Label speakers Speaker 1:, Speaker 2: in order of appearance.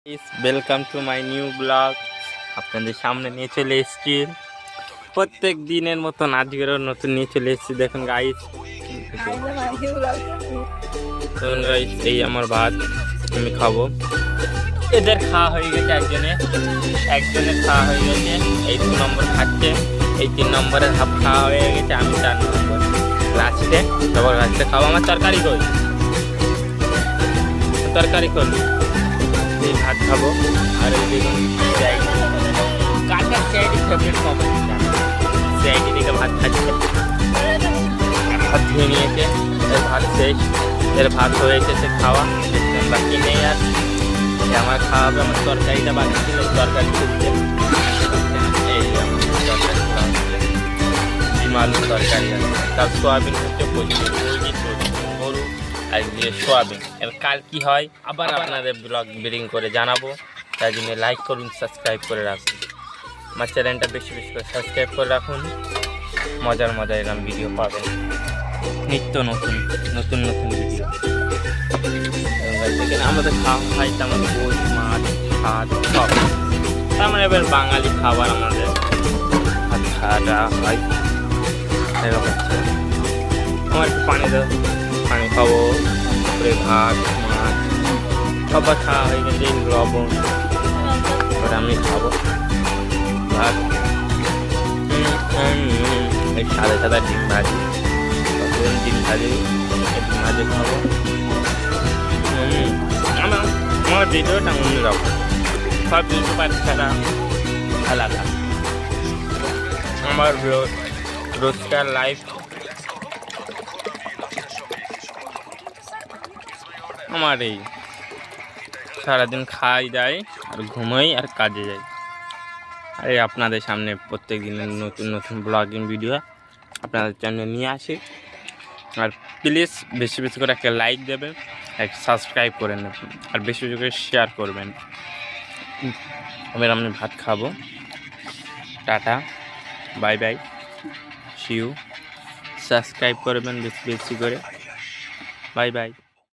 Speaker 1: Welcome to my new blog. আপনাদের সামনে নিয়ে চলে এসেছি প্রত্যেক দিনের মতন, আজকেরও নতুন নিয়ে চলে এসেছি। দেখুন গাইস, এই আমার ভাত আমি খাবো। এদের খাওয়া হয়ে গেছে, একজনের খাওয়া হয়ে গেছে। এই 2 নম্বর খাচ্ছে, এই 3 নম্বরের হাফ খাওয়া হয়ে গেছে। আমি 4 নম্বর লাস্টে সবার লাস্টে খাবো। আমার তরকারি কই, তরকারি করবি এই ভাত খাবো। আর এই দেখুন কাকার সিআইডি ফেভারিট কমেন্ট, সিআইডি থেকে ভাত খাচ্ছে। ভাত ধুয়ে নিয়েছে, এর ভাত শেষ, এর ভাত হয়েছে, সে খাওয়া বাকি নেই। আর আমার খাওয়াবে, আমার তরকারিটা বাকি ছিল, তরকারি খুঁজছে। এই আমার তরকারি খাওয়া হচ্ছে, ডিম আলুর তরকারি আছে, তার সোয়াবিন হচ্ছে গরু আর দিয়ে সোয়াবিন। এবার কাল কি হয় আবার আপনাদের ব্লগ ব্রিং করে জানাবো। তাই জন্য লাইক করুন, সাবস্ক্রাইব করে রাখুন, আমার চ্যানেলটা বেশি বেশি করে সাবস্ক্রাইব করে রাখুন। মজার এরকম ভিডিও পাবেন, নিত্য নতুন ভিডিও। দেখেন আমাদের খাওয়া হয়, আমাদের গোল মাছ ভাত সব, তার মানে এবার বাঙালি খাবার আমাদের ভাত খাওয়াটা হয় এরকম। আমার একটু পানি দাও, পানি খাবো, তারপরে ভাত মাছ সবার খাওয়া হয়ে গেছে। লবণ এবার আমি খাবো ভাত। এই সাদা ডিম ভাজি, ডিম ভাজি খাবো। আমার ভিডিওটা অন্যরকম, সব ইউটিউবার ছাড়া আলাদা। আমার রোজকার লাইফ, আমার এই সারাদিন খাই দাই আর ঘুমাই আর কাজে যাই। আর আপনাদের সামনে প্রত্যেক দিনের নতুন ব্লগিং ভিডিও আপনাদের চ্যানেলে নিয়ে আসি। আর প্লিজ বেশি বেশি করে একটা লাইক দেবেন, এক সাবস্ক্রাইব করে নেবেন, আর বেশি বেশি করে শেয়ার করবেন। এবার আমি ভাত খাবো। Tata, bye bye, see you. Subscribe করবেন বেশি বেশি করে। Bye by.